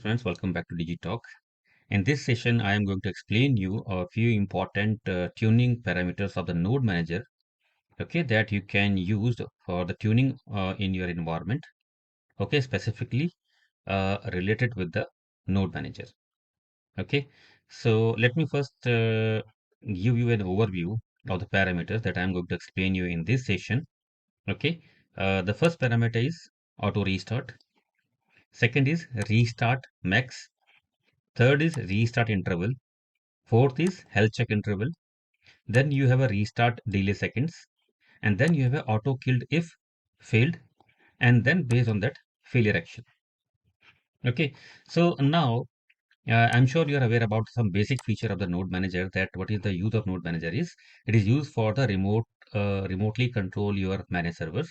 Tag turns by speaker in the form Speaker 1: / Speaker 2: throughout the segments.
Speaker 1: Friends, welcome back to DigiTalk. In this session, I am going to explain you a few important tuning parameters of the Node Manager, okay, that you can use for the tuning in your environment, okay, specifically related with the Node Manager, okay. So let me first give you an overview of the parameters that I am going to explain you in this session, okay. The first parameter is auto restart. Second is restart max. Third is restart interval. Fourth is health check interval. Then you have a restart delay seconds. And then you have a auto killed if failed. And then based on that failure action. Okay. So now I'm sure you are aware about some basic feature of the node manager, that what is the use of node manager is. It is used for the remotely control your managed servers,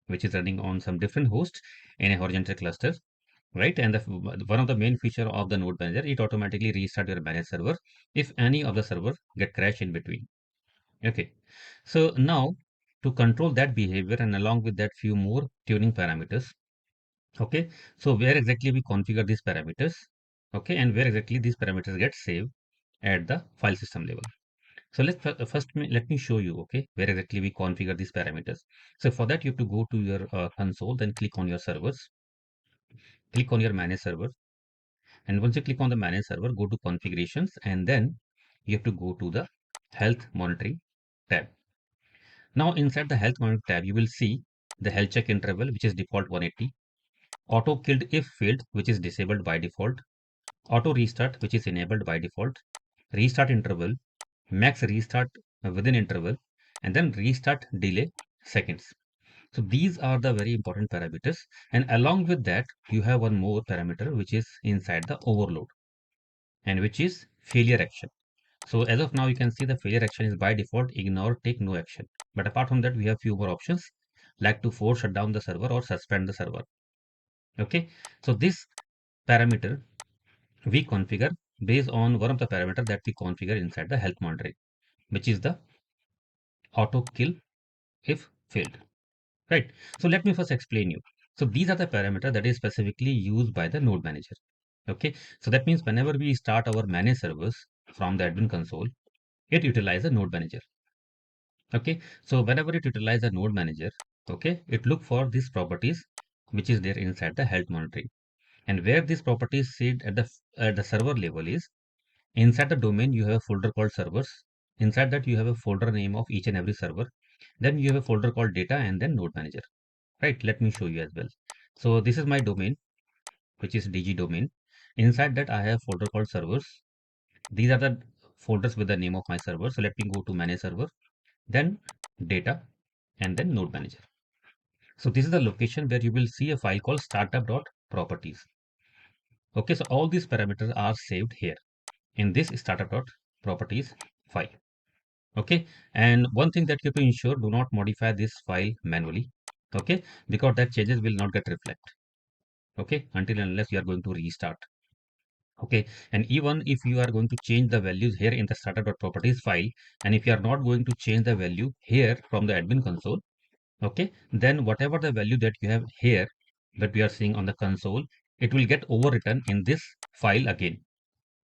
Speaker 1: which is running on some different hosts in a horizontal cluster, right? And one of the main feature of the node manager, it automatically restart your managed server if any of the server get crash in between. Okay, so now to control that behavior and along with that few more tuning parameters. Okay, so where exactly we configure these parameters, okay, and where exactly these parameters get saved at the file system level. So let me show you, okay, where exactly we configure these parameters. So for that you have to go to your console, then click on your servers, click on your manage server. And once you click on the manage server, go to configurations, and then you have to go to the health monitoring tab. Now inside the health monitoring tab, you will see the health check interval, which is default 180, auto killed if failed, which is disabled by default, auto restart, which is enabled by default, restart interval, max restart within interval, and then restart delay seconds. So these are the very important parameters. And along with that, you have one more parameter, which is inside the overload, and which is failure action. So as of now, you can see the failure action is by default ignore, take no action. But apart from that, we have few more options like to force shut down the server or suspend the server. Okay, so this parameter we configure based on one of the parameter that we configure inside the health monitoring, which is the auto kill if failed. Right. So let me first explain you. So these are the parameter that is specifically used by the node manager. Okay. So that means whenever we start our managed servers from the admin console, it utilizes a node manager. Okay, so whenever it utilize a node manager, okay, it look for these properties which is there inside the health monitoring. And where these properties sit at the server level is inside the domain. You have a folder called servers. Inside that you have a folder name of each and every server. Then you have a folder called data and then node manager. Right, let me show you as well. So this is my domain, which is DG domain. Inside that I have folder called servers. These are the folders with the name of my server. So let me go to manage server, then data, and then node manager. So this is the location where you will see a file called startup.properties. Okay, so all these parameters are saved here in this startup.properties file. Okay, and one thing that you have to ensure, do not modify this file manually. Okay, because that changes will not get reflect. Okay, until and unless you are going to restart. Okay, and even if you are going to change the values here in the startup.properties file, and if you are not going to change the value here from the admin console, okay, then whatever the value that you have here that we are seeing on the console, it will get overwritten in this file again.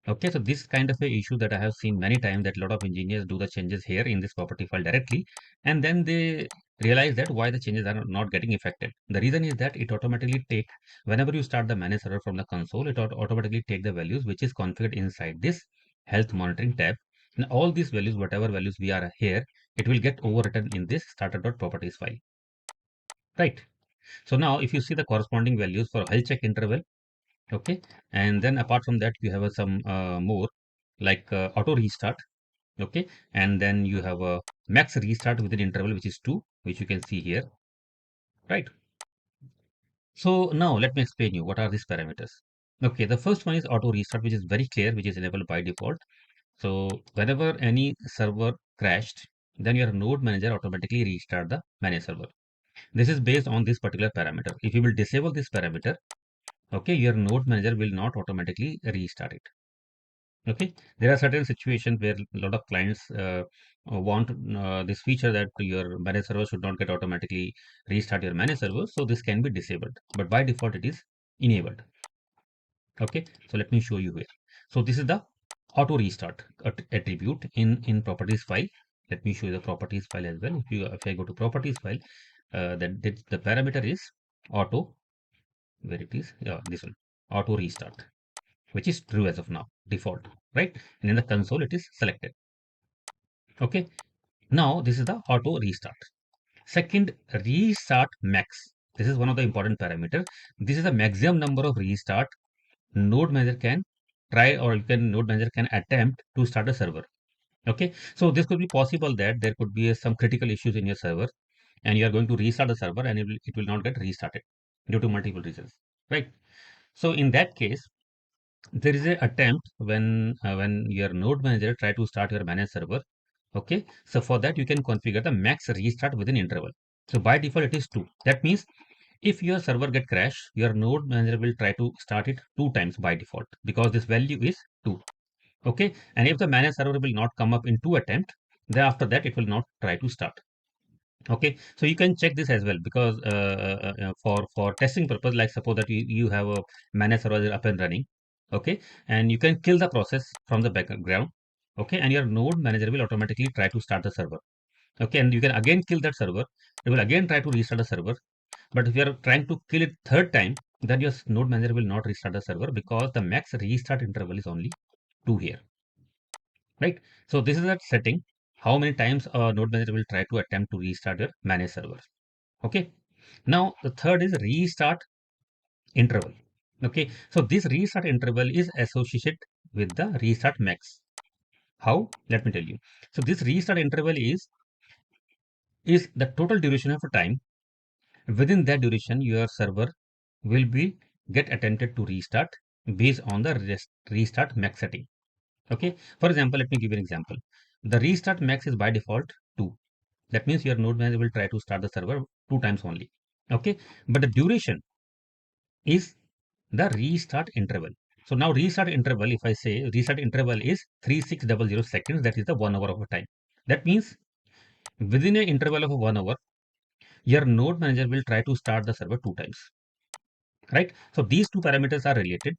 Speaker 1: Okay, so this kind of a issue that I have seen many times, that a lot of engineers do the changes here in this property file directly, and then they realize that why the changes are not getting affected. The reason is that it automatically take, whenever you start the manage server from the console, it automatically take the values which is configured inside this health monitoring tab, and all these values, whatever values we are here, it will get overwritten in this starter.properties file. Right. So now if you see the corresponding values for health check interval, okay, and then apart from that you have some more like auto restart, okay, and then you have a max restart within interval, which is 2, which you can see here, right? So now let me explain you what are these parameters. Okay, the first one is auto restart, which is very clear, which is enabled by default. So whenever any server crashed, then your node manager automatically restart the manage server. This is based on this particular parameter. If you will disable this parameter, okay, your node manager will not automatically restart it. Okay, there are certain situations where a lot of clients want this feature that your managed server should not get automatically restart your managed server, so this can be disabled, but by default it is enabled. Okay, so let me show you here. So this is the auto restart attribute in properties file. Let me show you the properties file as well. If I go to properties file, that the parameter is auto, where it is, yeah, this one, auto restart, which is true as of now, default, right? And in the console it is selected. Okay, now this is the auto restart. Second, restart max. This is one of the important parameter. This is the maximum number of restart node manager can try, or node manager can attempt to start a server. Okay, so this could be possible that there could be some critical issues in your server, and you are going to restart the server, and it will not get restarted due to multiple reasons, right? So in that case, there is a attempt when your node manager try to start your managed server. Okay, so for that you can configure the max restart within interval. So by default it is 2. That means if your server get crash, your node manager will try to start it 2 times by default, because this value is 2. Okay, and if the managed server will not come up in 2 attempts, then after that it will not try to start. Okay, so you can check this as well, because for testing purpose, like suppose that you have a managed server up and running. Okay, and you can kill the process from the background. Okay, and your node manager will automatically try to start the server. Okay, and you can again kill that server. It will again try to restart the server. But if you are trying to kill it third time, then your node manager will not restart the server, because the max restart interval is only 2 here, right? So this is that setting, how many times a node manager will try to attempt to restart your managed server. Okay, now the third is restart interval. Okay, so this restart interval is associated with the restart max. How? Let me tell you. So this restart interval is the total duration of a time. Within that duration, your server will be get attempted to restart based on the restart max setting. Okay, for example, let me give you an example. The restart max is by default 2. That means your node manager will try to start the server 2 times only. Okay, but the duration is the restart interval. So now restart interval, if I say restart interval is 3600 seconds, that is the 1 hour of time. That means within an interval of 1 hour, your node manager will try to start the server 2 times, right? So these two parameters are related.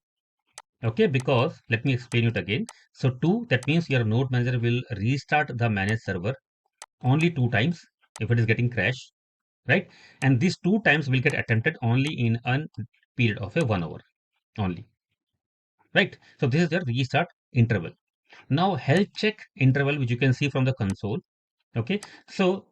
Speaker 1: Okay, because let me explain it again. So 2, that means your node manager will restart the managed server only 2 times if it is getting crash, right? And these 2 times will get attempted only in a period of a 1 hour only, right? So this is the restart interval. Now health check interval, which you can see from the console. Okay, so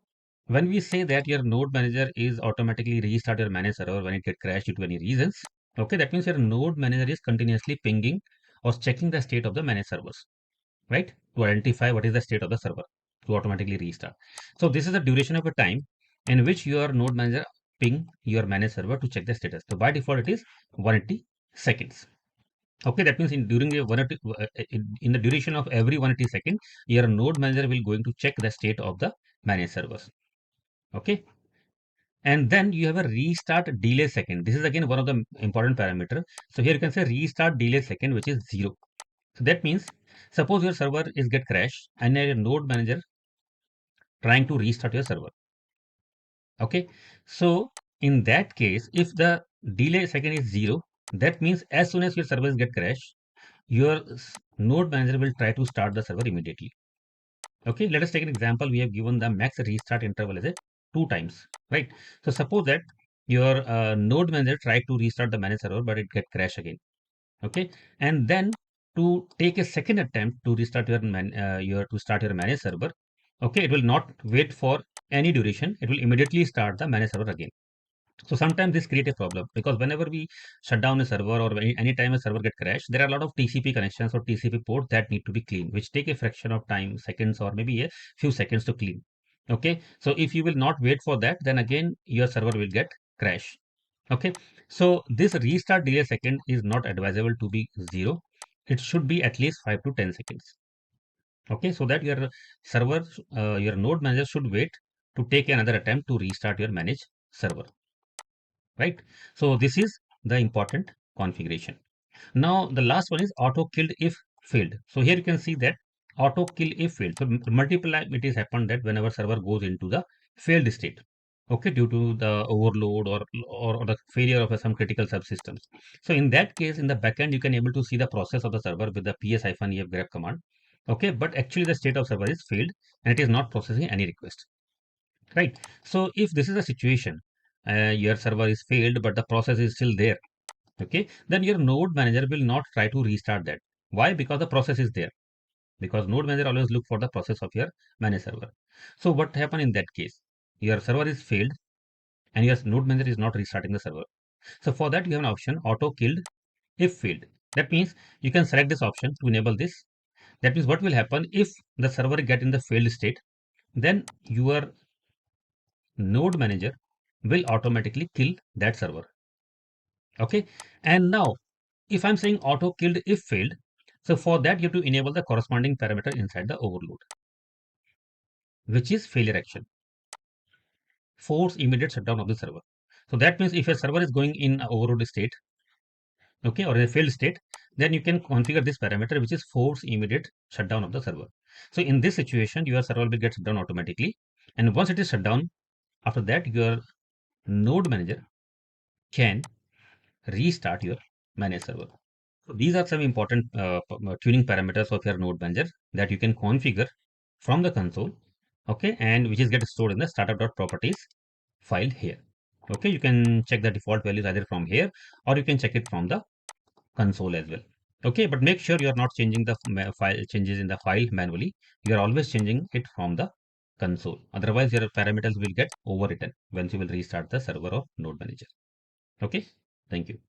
Speaker 1: when we say that your node manager is automatically restart your managed server when it get crashed due to any reasons, okay, that means your node manager is continuously pinging or checking the state of the managed servers, right, to identify what is the state of the server to automatically restart. So this is the duration of a time in which your node manager ping your managed server to check the status. So by default it is 180 seconds. Okay, that means during the 180, in the duration of every 180 second, your node manager will going to check the state of the managed servers. Okay, and then you have a restart delay second. This is again one of the important parameter. So here you can say restart delay second, which is 0. So that means suppose your server is get crashed and your node manager trying to restart your server. Okay, so in that case, if the delay second is 0, that means as soon as your server get crashed, your node manager will try to start the server immediately. Okay, let us take an example. We have given the max restart interval as a 2 times, right? So suppose that your node manager tried to restart the managed server, but it get crash again. Okay, and then to take a second attempt to restart to start your managed server. Okay, it will not wait for any duration. It will immediately start the managed server again. So sometimes this create a problem, because whenever we shut down a server, or any time a server get crashed, there are a lot of TCP connections or TCP ports that need to be cleaned, which take a fraction of time, seconds, or maybe a few seconds to clean. Okay, so if you will not wait for that, then again your server will get crash. Okay, so this restart delay second is not advisable to be 0. It should be at least 5 to 10 seconds. Okay, so that your server, your node manager should wait to take another attempt to restart your managed server, right? So this is the important configuration. Now the last one is auto killed if failed. So here you can see that auto kill if failed. So multiple time it is happened that whenever server goes into the failed state. okay, due to the overload or the failure of some critical subsystems. So in that case, in the backend, you can able to see the process of the server with the ps-ef grep command. Okay, but actually the state of server is failed and it is not processing any request, right? So if this is a situation, your server is failed, but the process is still there, okay, then your node manager will not try to restart that. Why? Because the process is there. Because node manager always look for the process of your managed server. So what happen in that case? Your server is failed and your node manager is not restarting the server. So for that, you have an option auto killed if failed. That means you can select this option to enable this. That means what will happen if the server get in the failed state, then your node manager will automatically kill that server. Okay. And now if I'm saying auto killed if failed, so for that you have to enable the corresponding parameter inside the overload, which is failure action, force immediate shutdown of the server. So that means if a server is going in a overload state, okay, or a failed state, then you can configure this parameter, which is force immediate shutdown of the server. So in this situation, your server will get shut down automatically. And once it is shut down, after that, your node manager can restart your managed server. So these are some important tuning parameters of your node manager that you can configure from the console, okay, and which is get stored in the startup.properties file here. Okay, you can check the default values either from here or you can check it from the console as well. Okay, but make sure you are not changing the file changes in the file manually. You are always changing it from the console. Otherwise, your parameters will get overwritten once you will restart the server or node manager. Okay, thank you.